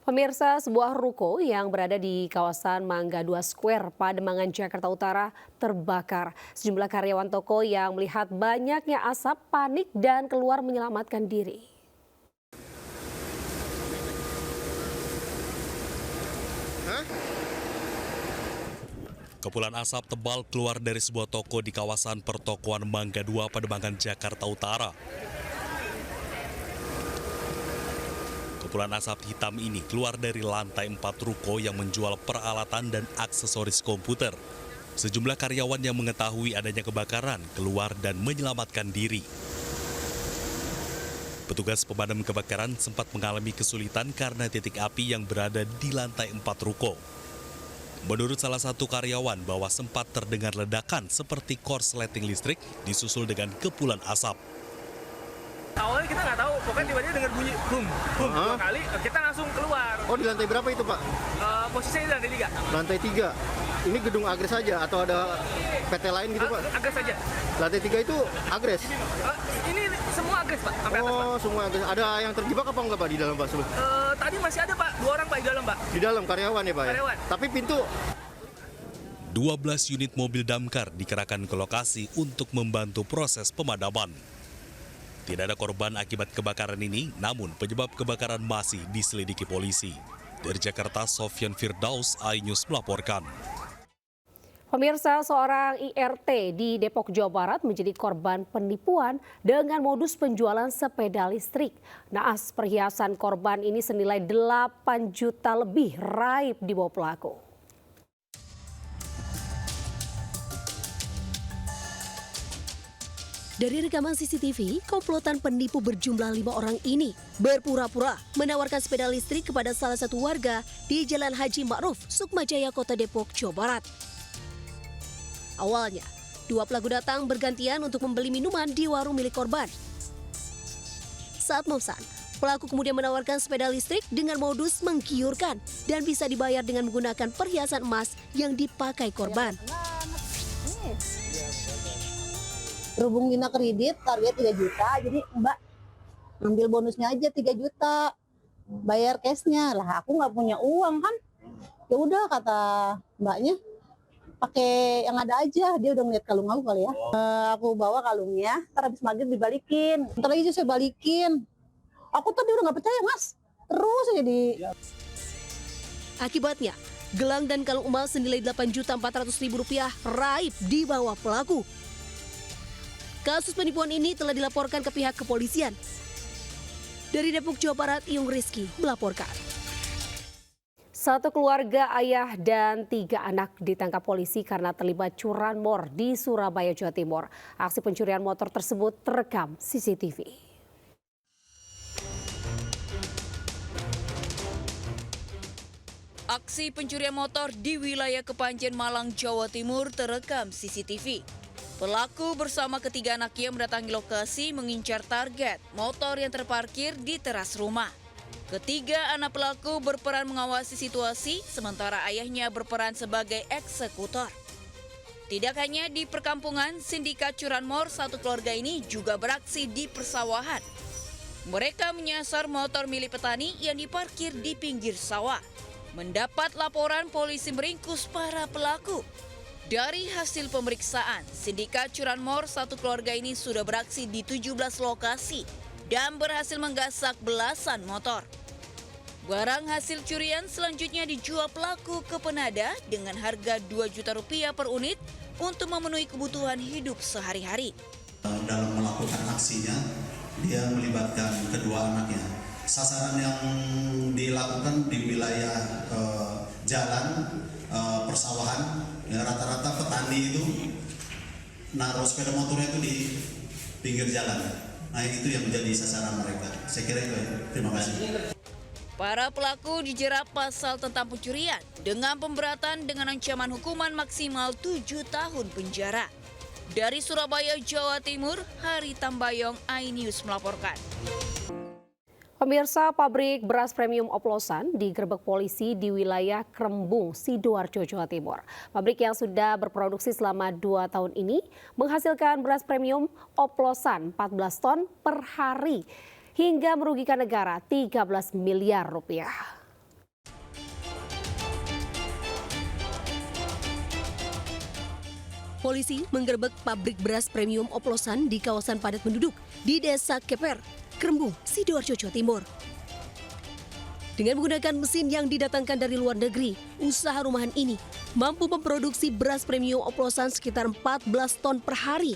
Pemirsa, sebuah ruko yang berada di kawasan Mangga 2 Square, Pademangan, Jakarta Utara terbakar. Sejumlah karyawan toko yang melihat banyaknya asap panik dan keluar menyelamatkan diri. Kepulan asap tebal keluar dari sebuah toko di kawasan pertokoan Mangga 2 Pademangan, Jakarta Utara. Kepulan asap hitam ini keluar dari lantai 4 ruko yang menjual peralatan dan aksesoris komputer. Sejumlah karyawan yang mengetahui adanya kebakaran keluar dan menyelamatkan diri. Petugas pemadam kebakaran sempat mengalami kesulitan karena titik api yang berada di lantai 4 ruko. Menurut salah satu karyawan bahwa sempat terdengar ledakan seperti korsleting listrik disusul dengan kepulan asap. Awalnya kita nggak tahu, pokoknya tiba-tiba dengar bunyi bum, bum, 2 kali, kita langsung keluar. Oh, di lantai berapa itu, Pak? Posisinya di lantai 3. Lantai 3. Ini gedung Agres saja atau ada PT lain gitu, Pak? Agres saja. Lantai 3 itu Agres? Ini semua Agres, Pak. Sampai atas, Pak. Oh, semua Agres. Ada yang terjebak apa enggak, Pak, di dalam, Pak? Tadi masih ada, Pak. 2 orang, Pak, di dalam, Pak. Di dalam karyawan ya, Pak? Ya? Karyawan. Tapi pintu 12 unit mobil damkar dikerahkan ke lokasi untuk membantu proses pemadaman. Tidak ada korban akibat kebakaran ini, namun penyebab kebakaran masih diselidiki polisi. Dari Jakarta, Sofyan Firdaus, iNews melaporkan. Pemirsa, seorang IRT di Depok, Jawa Barat menjadi korban penipuan dengan modus penjualan sepeda listrik. Naas perhiasan korban ini senilai 8 juta lebih raib dibawa pelaku. Dari rekaman CCTV, komplotan penipu berjumlah 5 orang ini berpura-pura menawarkan sepeda listrik kepada salah satu warga di Jalan Haji Ma'ruf, Sukmajaya, Kota Depok, Jawa Barat. Awalnya, 2 pelaku datang bergantian untuk membeli minuman di warung milik korban. Saat memesan, pelaku kemudian menawarkan sepeda listrik dengan modus menggiurkan dan bisa dibayar dengan menggunakan perhiasan emas yang dipakai korban. Berhubung Dina kredit target 3 juta, jadi Mbak ambil bonusnya aja 3 juta, bayar cashnya lah. Aku nggak punya uang kan, ya udah kata Mbaknya pakai yang ada aja. Dia udah ngeliat kalung aku kali ya. Aku bawa kalungnya, ntar habis maghrib dibalikin. Ntar lagi saya balikin. Aku tadi udah nggak percaya Mas, terus aja di. Akibatnya, gelang dan kalung emas senilai Rp8.400.000 raib di bawah pelaku. Kasus penipuan ini telah dilaporkan ke pihak kepolisian. Dari Depok, Jawa Barat, Iyung Rizky melaporkan. Satu keluarga ayah dan 3 anak ditangkap polisi karena terlibat curanmor di Surabaya, Jawa Timur. Aksi pencurian motor tersebut terekam CCTV. Aksi pencurian motor di wilayah Kepanjen, Malang, Jawa Timur terekam CCTV. Pelaku bersama ketiga anaknya mendatangi lokasi mengincar target motor yang terparkir di teras rumah. Ketiga anak pelaku berperan mengawasi situasi, sementara ayahnya berperan sebagai eksekutor. Tidak hanya di perkampungan, sindikat curanmor satu keluarga ini juga beraksi di persawahan. Mereka menyasar motor milik petani yang diparkir di pinggir sawah. Mendapat laporan, polisi meringkus para pelaku. Dari hasil pemeriksaan, sindikat curanmor satu keluarga ini sudah beraksi di 17 lokasi dan berhasil menggasak belasan motor. Barang hasil curian selanjutnya dijual pelaku ke penada dengan harga Rp2 juta per unit untuk memenuhi kebutuhan hidup sehari-hari. Dalam melakukan aksinya, dia melibatkan kedua anaknya. Sasaran yang dilakukan di wilayah jalan persawahan, ya, rata-rata petani itu naruh sepeda motornya itu di pinggir jalan. Nah, itu yang menjadi sasaran mereka. Saya kira itu ya. Terima kasih. Para pelaku dijerat pasal tentang pencurian dengan pemberatan dengan ancaman hukuman maksimal 7 tahun penjara. Dari Surabaya, Jawa Timur, Hari Tambayong, iNews melaporkan. Pemirsa, pabrik beras premium oplosan digerebek polisi di wilayah Krembung, Sidoarjo, Jawa Timur. Pabrik yang sudah berproduksi selama 2 tahun ini menghasilkan beras premium oplosan 14 ton per hari hingga merugikan negara 13 miliar rupiah. Polisi menggerebek pabrik beras premium oplosan di kawasan padat penduduk di Desa Keper, Krembung, Sidoarjo, Jawa Timur. Dengan menggunakan mesin yang didatangkan dari luar negeri, usaha rumahan ini mampu memproduksi beras premium oplosan sekitar 14 ton per hari.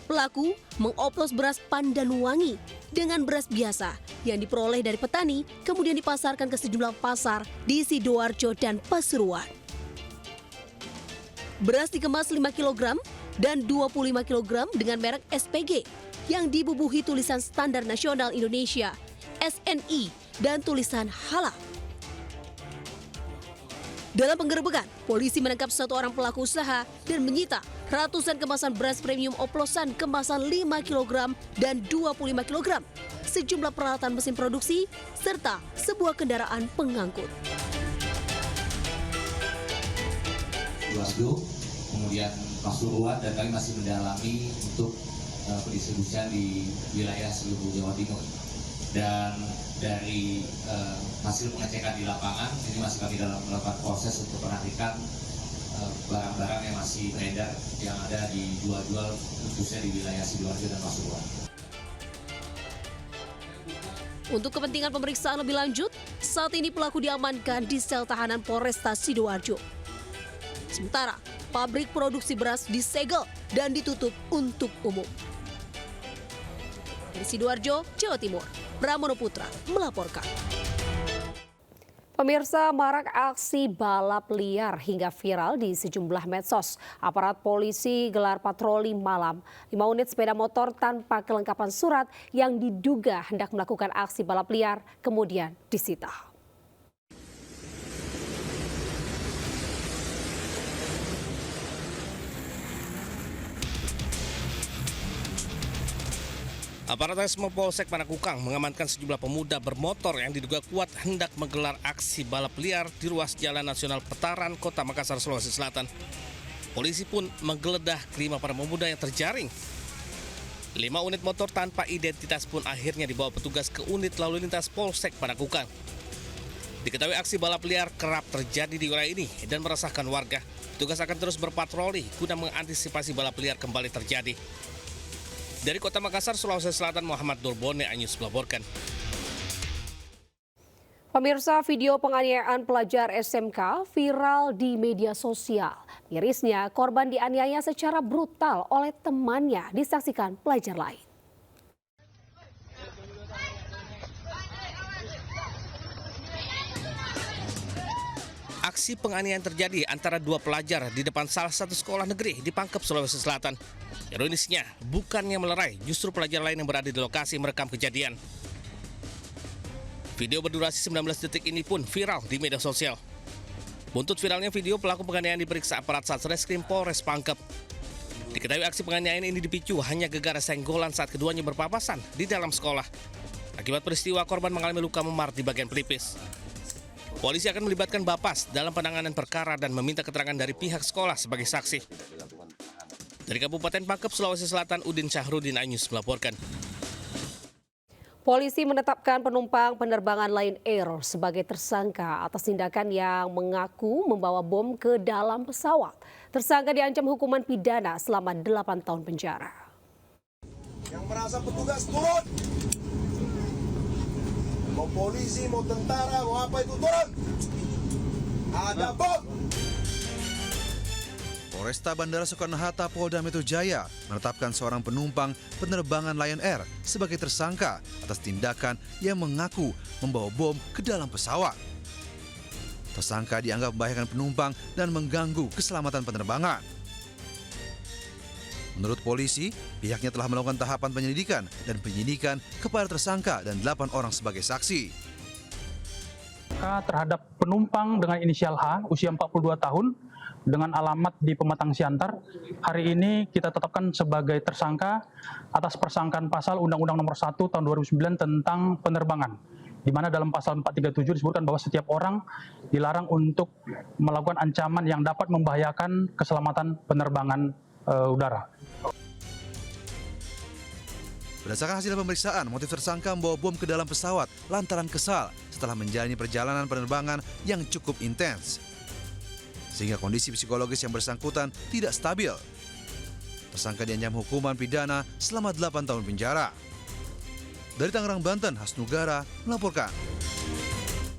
Pelaku mengoplos beras pandan wangi dengan beras biasa yang diperoleh dari petani, kemudian dipasarkan ke sejumlah pasar di Sidoarjo dan Pasuruan. Beras dikemas 5 kg dan 25 kg dengan merek SPG yang dibubuhi tulisan Standar Nasional Indonesia, SNI, dan tulisan halal. Dalam penggerebekan, polisi menangkap 1 orang pelaku usaha dan menyita ratusan kemasan beras premium oplosan kemasan 5 kg dan 25 kg, sejumlah peralatan mesin produksi, serta sebuah kendaraan pengangkut. Sidoarjo, kemudian Pasuruan, dan kami masih mendalami untuk pendistribusian di wilayah seluruh Jawa Timur. Dan dari hasil pengecekan di lapangan, ini masih kami dalam melakukan proses untuk menantikan barang-barang yang masih beredar yang ada dijual-jual khususnya di wilayah Sidoarjo dan Pasuruan. Untuk kepentingan pemeriksaan lebih lanjut, saat ini pelaku diamankan di sel tahanan Polresta Sidoarjo. Sementara, pabrik produksi beras disegel dan ditutup untuk umum. Dari Sidoarjo, Jawa Timur, Pramono Putra melaporkan. Pemirsa, marak aksi balap liar hingga viral di sejumlah medsos. Aparat polisi gelar patroli malam. 5 unit sepeda motor tanpa kelengkapan surat yang diduga hendak melakukan aksi balap liar kemudian disita. Aparat Resmo Polsek Panakukang mengamankan sejumlah pemuda bermotor yang diduga kuat hendak menggelar aksi balap liar di ruas Jalan Nasional Petaran, Kota Makassar, Sulawesi Selatan. Polisi pun menggeledah kelima para pemuda yang terjaring. 5 unit motor tanpa identitas pun akhirnya dibawa petugas ke unit lalu lintas Polsek Panakukang. Diketahui aksi balap liar kerap terjadi di wilayah ini dan meresahkan warga. Petugas akan terus berpatroli guna mengantisipasi balap liar kembali terjadi. Dari Kota Makassar, Sulawesi Selatan, Muhammad Nurbone, Anyus melaporkan. Pemirsa, video penganiayaan pelajar SMK viral di media sosial. Mirisnya, korban dianiaya secara brutal oleh temannya, disaksikan pelajar lain. Aksi penganiayaan terjadi antara 2 pelajar di depan salah satu sekolah negeri di Pangkep, Sulawesi Selatan. Ironisnya, bukannya melerai, justru pelajar lain yang berada di lokasi merekam kejadian. Video berdurasi 19 detik ini pun viral di media sosial. Buntut viralnya video, pelaku penganiayaan diperiksa aparat Satreskrim Polres Pangkep. Diketahui aksi penganiayaan ini dipicu hanya gegara senggolan saat keduanya berpapasan di dalam sekolah. Akibat peristiwa, korban mengalami luka memar di bagian pelipis. Polisi akan melibatkan Bapas dalam penanganan perkara dan meminta keterangan dari pihak sekolah sebagai saksi. Dari Kabupaten Pangkep, Sulawesi Selatan, Udin Syahrudin, Anyus melaporkan. Polisi menetapkan penumpang penerbangan Lion Air sebagai tersangka atas tindakan yang mengaku membawa bom ke dalam pesawat. Tersangka diancam hukuman pidana selama 8 tahun penjara. Yang merasa petugas turun. Mau polisi, mau tentara, mau apa itu turun. Ada bom. Polresta Bandara Soekarno-Hatta Polda Metro Jaya menetapkan seorang penumpang penerbangan Lion Air sebagai tersangka atas tindakan yang mengaku membawa bom ke dalam pesawat. Tersangka dianggap membahayakan penumpang dan mengganggu keselamatan penerbangan. Menurut polisi, pihaknya telah melakukan tahapan penyelidikan dan penyidikan kepada tersangka dan 8 orang sebagai saksi. Terhadap penumpang dengan inisial H, usia 42 tahun, dengan alamat di Pematang Siantar, hari ini kita tetapkan sebagai tersangka atas persangkaan pasal Undang-Undang Nomor 1 Tahun 2009 tentang penerbangan, di mana dalam pasal 437 disebutkan bahwa setiap orang dilarang untuk melakukan ancaman yang dapat membahayakan keselamatan penerbangan udara. Berdasarkan hasil pemeriksaan, motif tersangka membawa bom ke dalam pesawat lantaran kesal setelah menjalani perjalanan penerbangan yang cukup intens. sehingga kondisi psikologis yang bersangkutan tidak stabil. Tersangka diancam hukuman pidana selama 8 tahun penjara. Dari Tangerang, Banten, Hasnugara melaporkan.